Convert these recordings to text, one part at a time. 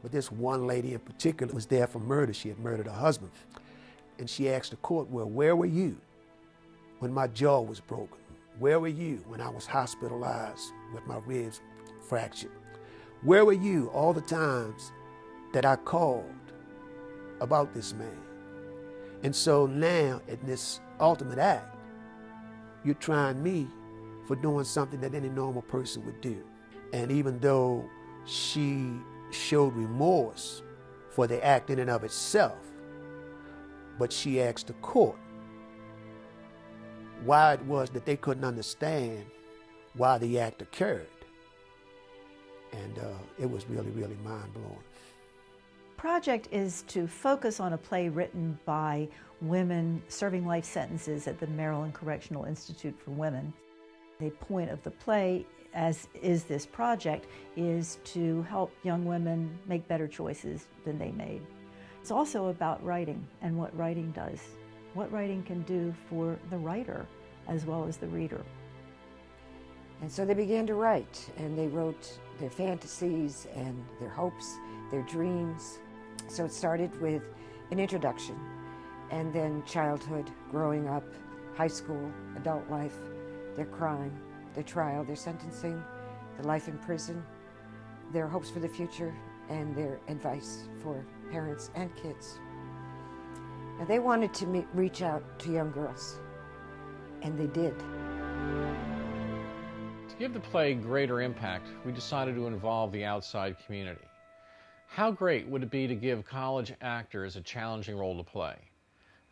But this one lady in particular was there for murder. She had murdered her husband. And she asked the court, well, where were you when my jaw was broken? Where were you when I was hospitalized with my ribs fractured? Where were you all the times that I called about this man? And so now, in this ultimate act, you're trying me for doing something that any normal person would do. And even though she showed remorse for the act in and of itself, but she asked the court why it was that they couldn't understand why the act occurred. And it was really, really mind-blowing. Project is to focus on a play written by women serving life sentences at the Maryland Correctional Institute for Women. The point of the play, as is this project, is to help young women make better choices than they made. It's also about writing and what writing does, what writing can do for the writer as well as the reader. And so they began to write, and they wrote their fantasies and their hopes, their dreams. So it started with an introduction, and then childhood, growing up, high school, adult life, their crime, their trial, their sentencing, their life in prison, their hopes for the future, and their advice for parents and kids. Now they wanted to reach out to young girls, and they did. To give the play greater impact, we decided to involve the outside community. How great would it be to give college actors a challenging role to play?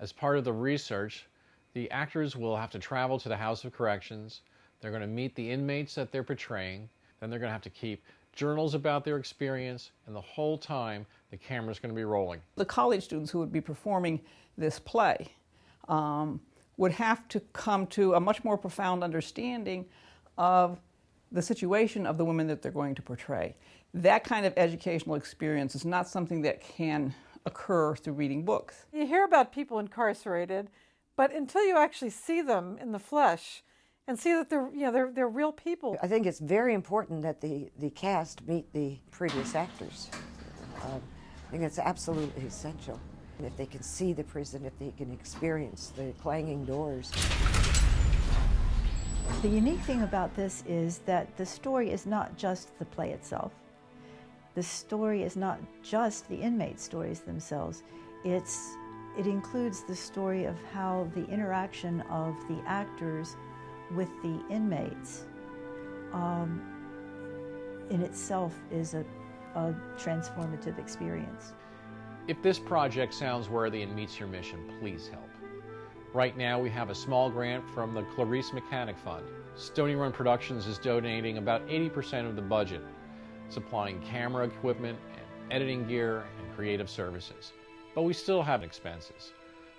As part of the research, the actors will have to travel to the House of Corrections. They're going to meet the inmates that they're portraying. Then they're going to have to keep journals about their experience, and the whole time the camera's going to be rolling. The college students who would be performing this play would have to come to a much more profound understanding of the situation of the women that they're going to portray. That kind of educational experience is not something that can occur through reading books. You hear about people incarcerated, but until you actually see them in the flesh and see that they're real people. I think it's very important that the cast meet the previous actors. I think it's absolutely essential. If they can see the prison, if they can experience the clanging doors. The unique thing about this is that the story is not just the play itself. The story is not just the inmate stories themselves. It includes the story of how the interaction of the actors with the inmates in itself is a transformative experience. If this project sounds worthy and meets your mission, please help. Right now we have a small grant from the Clarice Mechanic Fund. Stony Run Productions is donating about 80% of the budget, supplying camera equipment and editing gear and creative services. But we still have expenses.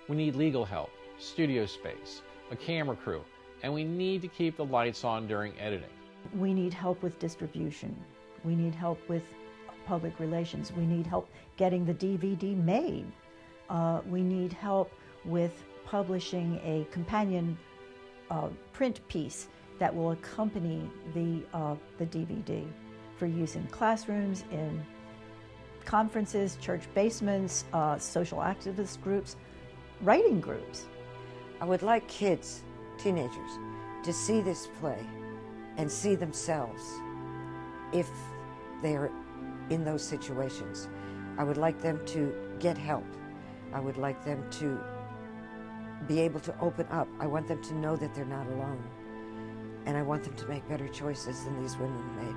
We need legal help, studio space, a camera crew, and we need to keep the lights on during editing. We need help with distribution. We need help with public relations. We need help getting the DVD made. We need help with publishing a companion print piece that will accompany the DVD for use in classrooms, in conferences, church basements, social activist groups, writing groups. I would like kids, teenagers, to see this play and see themselves if they're in those situations. I would like them to get help. I would like them to be able to open up. I want them to know that they're not alone. And I want them to make better choices than these women made.